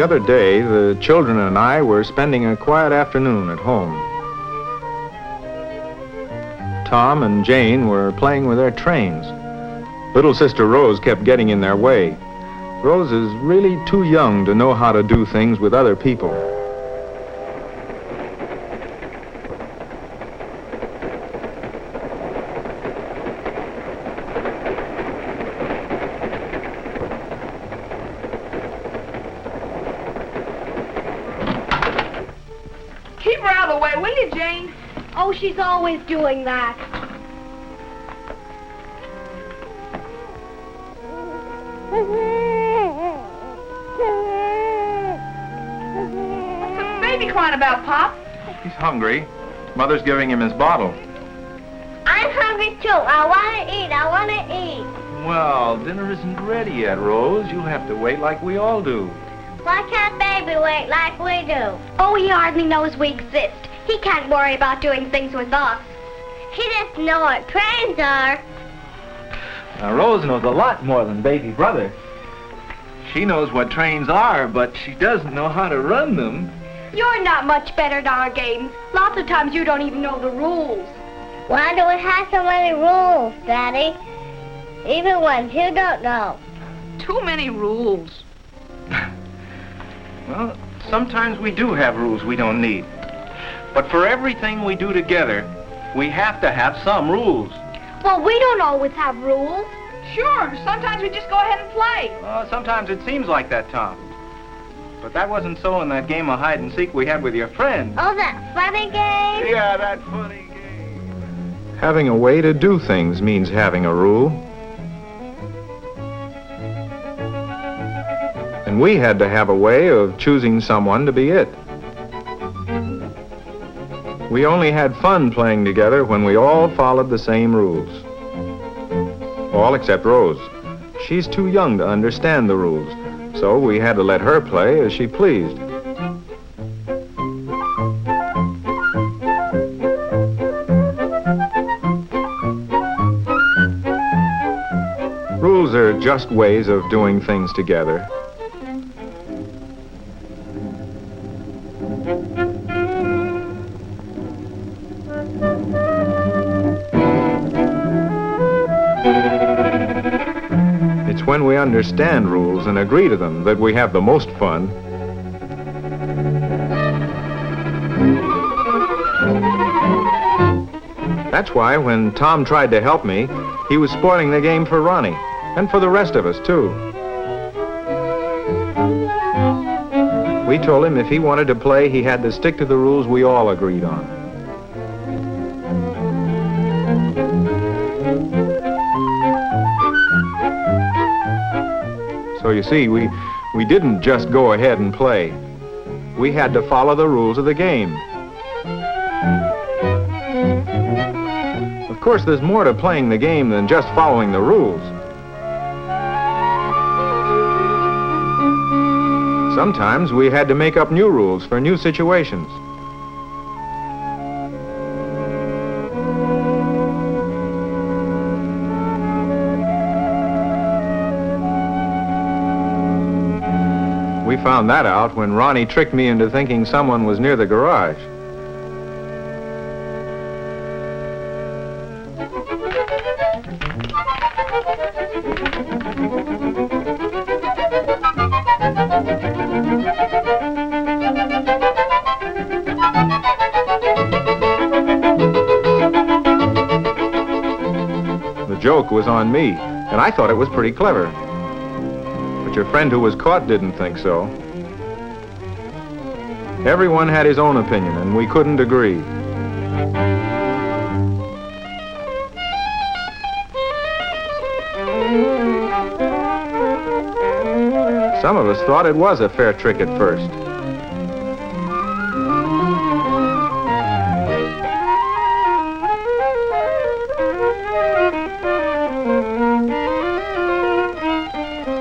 other day, the children and I were spending a quiet afternoon at home. Tom and Jane were playing with their trains. Little sister Rose kept getting in their way. Rose is really too young to know how to do things with other people. Keep her out of the way, will you, Jane? Oh, she's always doing that. What's the baby crying about, Pop? He's hungry. Mother's giving him his bottle. I'm hungry too. I want to eat. Well, dinner isn't ready yet, Rose. You'll have to wait like we all do. Why can't baby wait like we do? Oh, he hardly knows we exist. He can't worry about doing things with us. He doesn't know what trains are. Now, Rose knows a lot more than baby brother. She knows what trains are, but she doesn't know how to run them. You're not much better at our games. Lots of times you don't even know the rules. Why do we have so many rules, Daddy? Even ones you don't know. Too many rules. Well, sometimes we do have rules we don't need. But for everything we do together, we have to have some rules. Well, we don't always have rules. Sure, sometimes we just go ahead and play. Sometimes it seems like that, Tom. But that wasn't so in that game of hide and seek we had with your friend. Oh, that funny game? Yeah, that funny game. Having a way to do things means having a rule. And we had to have a way of choosing someone to be it. We only had fun playing together when we all followed the same rules. All except Rose. She's too young to understand the rules, so we had to let her play as she pleased. Rules are just ways of doing things together. It's when we understand rules and agree to them that we have the most fun. That's why when Tom tried to help me, he was spoiling the game for Ronnie, and for the rest of us, too. We told him if he wanted to play, he had to stick to the rules we all agreed on. So you see, we didn't just go ahead and play. We had to follow the rules of the game. Of course, there's more to playing the game than just following the rules. Sometimes we had to make up new rules for new situations. We found that out when Ronnie tricked me into thinking someone was near the garage. The joke was on me, and I thought it was pretty clever. But your friend who was caught didn't think so. Everyone had his own opinion, and we couldn't agree. Some of us thought it was a fair trick at first.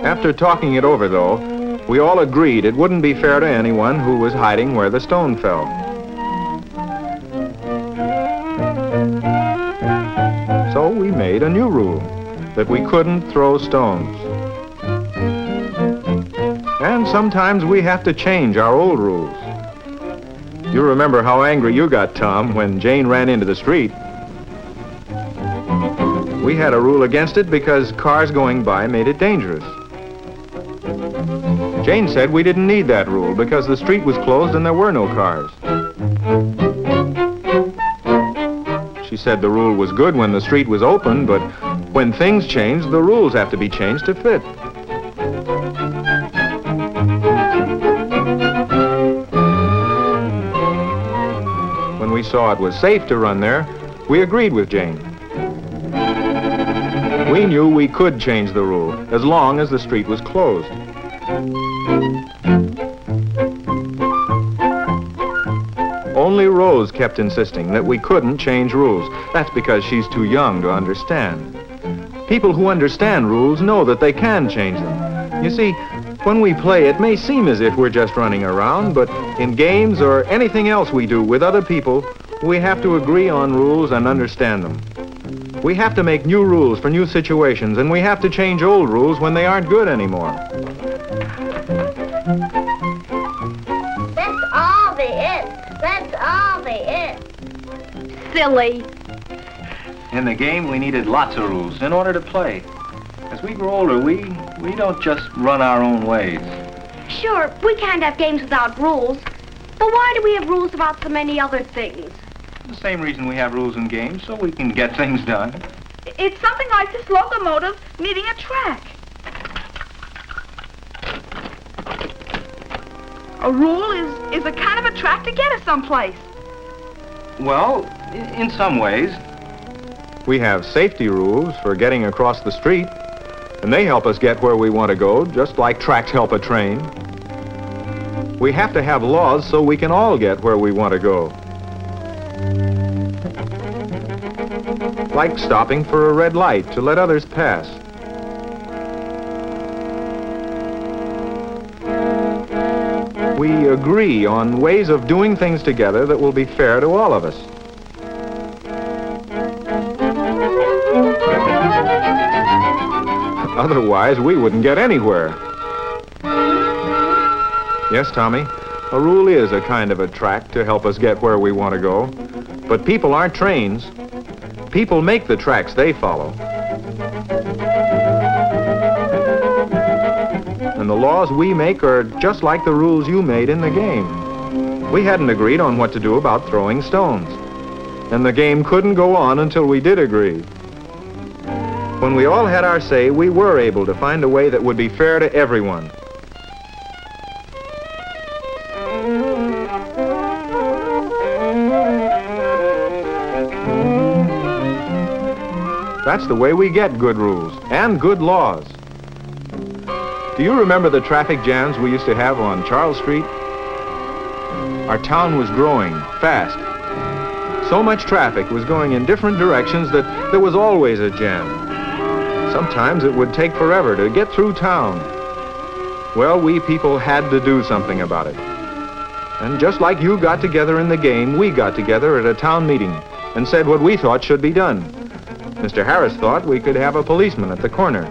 After talking it over, though, we all agreed it wouldn't be fair to anyone who was hiding where the stone fell. So we made a new rule, that we couldn't throw stones. And sometimes we have to change our old rules. You remember how angry you got, Tom, when Jane ran into the street. We had a rule against it because cars going by made it dangerous. Jane said we didn't need that rule because the street was closed and there were no cars. She said the rule was good when the street was open, but when things change, the rules have to be changed to fit. When we saw it was safe to run there, we agreed with Jane. We knew we could change the rule as long as the street was closed. Only Rose kept insisting that we couldn't change rules. That's because she's too young to understand. People who understand rules know that they can change them. You see, when we play, it may seem as if we're just running around, but in games or anything else we do with other people, we have to agree on rules and understand them. We have to make new rules for new situations, and we have to change old rules when they aren't good anymore. That's all the it. That's all the it. Silly. In the game, we needed lots of rules in order to play. As we grow older, we don't just run our own ways. Sure, we can't have games without rules. But why do we have rules about so many other things? The same reason we have rules in games, so we can get things done. It's something like this locomotive needing a track. A rule is a kind of a track to get us someplace. Well, in some ways. We have safety rules for getting across the street, and they help us get where we want to go, just like tracks help a train. We have to have laws so we can all get where we want to go. Like stopping for a red light to let others pass. We agree on ways of doing things together that will be fair to all of us. Otherwise, we wouldn't get anywhere. Yes, Tommy, a rule is a kind of a track to help us get where we want to go. But people aren't trains. People make the tracks they follow. And the laws we make are just like the rules you made in the game. We hadn't agreed on what to do about throwing stones. And the game couldn't go on until we did agree. When we all had our say, we were able to find a way that would be fair to everyone. That's the way we get good rules and good laws. Do you remember the traffic jams we used to have on Charles Street? Our town was growing fast. So much traffic was going in different directions that there was always a jam. Sometimes it would take forever to get through town. Well, we people had to do something about it. And just like you got together in the game, we got together at a town meeting and said what we thought should be done. Mr. Harris thought we could have a policeman at the corner.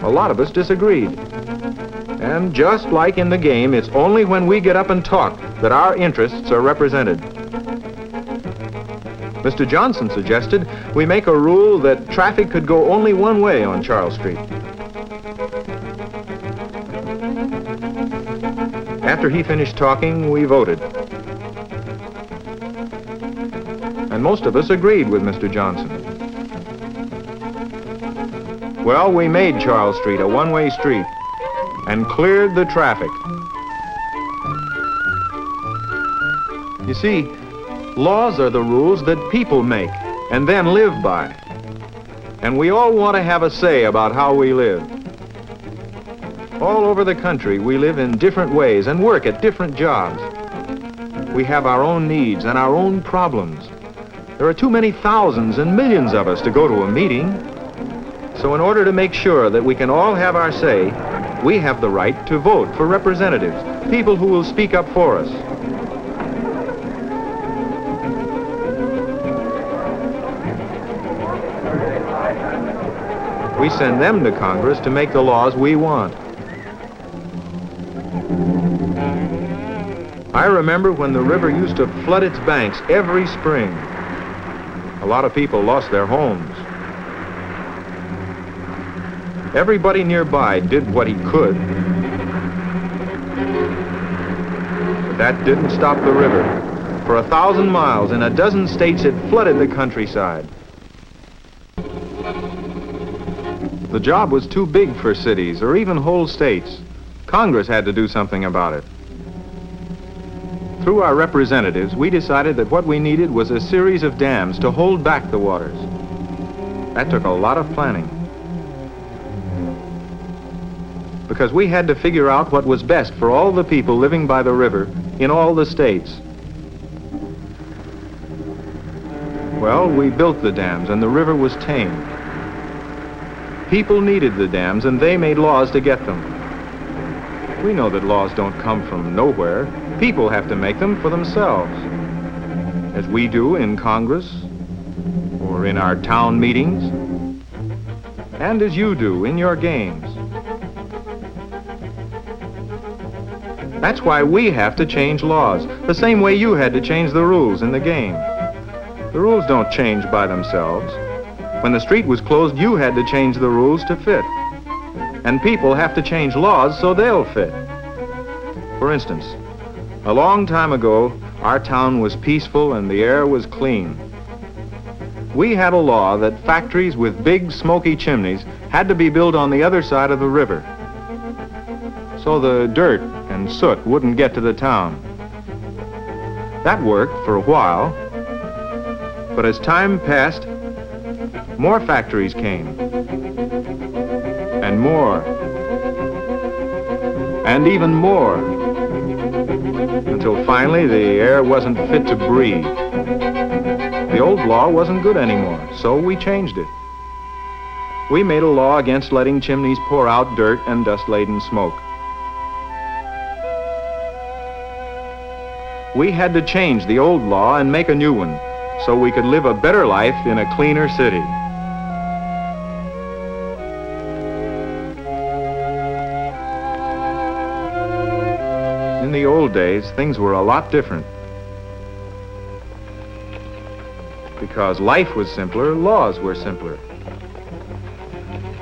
A lot of us disagreed. And just like in the game, it's only when we get up and talk that our interests are represented. Mr. Johnson suggested we make a rule that traffic could go only one way on Charles Street. After he finished talking, we voted. And most of us agreed with Mr. Johnson. Well, we made Charles Street a one-way street and cleared the traffic. You see, laws are the rules that people make and then live by. And we all want to have a say about how we live. All over the country, we live in different ways and work at different jobs. We have our own needs and our own problems. There are too many thousands and millions of us to go to a meeting. So in order to make sure that we can all have our say, we have the right to vote for representatives, people who will speak up for us. We send them to Congress to make the laws we want. I remember when the river used to flood its banks every spring. A lot of people lost their homes. Everybody nearby did what he could. But that didn't stop the river. For 1,000 miles in a dozen states, it flooded the countryside. The job was too big for cities or even whole states. Congress had to do something about it. Through our representatives, we decided that what we needed was a series of dams to hold back the waters. That took a lot of planning. Because we had to figure out what was best for all the people living by the river in all the states. Well, we built the dams and the river was tamed. People needed the dams and they made laws to get them. We know that laws don't come from nowhere. People have to make them for themselves, as we do in Congress, or in our town meetings, and as you do in your games. That's why we have to change laws, the same way you had to change the rules in the game. The rules don't change by themselves. When the street was closed, you had to change the rules to fit. And people have to change laws so they'll fit. For instance, a long time ago, our town was peaceful and the air was clean. We had a law that factories with big smoky chimneys had to be built on the other side of the river, so the dirt and soot wouldn't get to the town. That worked for a while, but as time passed, more factories came, and more, and even more, until finally the air wasn't fit to breathe. The old law wasn't good anymore, so we changed it. We made a law against letting chimneys pour out dirt and dust-laden smoke. We had to change the old law and make a new one, so we could live a better life in a cleaner city. In the old days, things were a lot different. Because life was simpler, laws were simpler.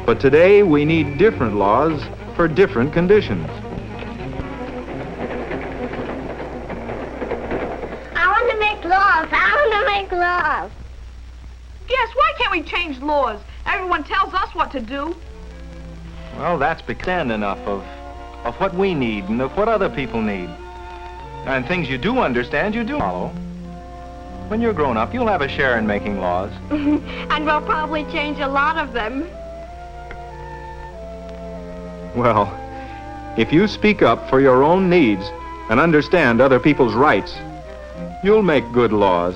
But today, we need different laws for different conditions. I want to make laws. I want to make laws. Yes, why can't we change laws? Everyone tells us what to do. Well, that's because enough of what we need and of what other people need. And things you do understand, you do follow. When you're grown up, you'll have a share in making laws. And we'll probably change a lot of them. Well, if you speak up for your own needs and understand other people's rights, you'll make good laws.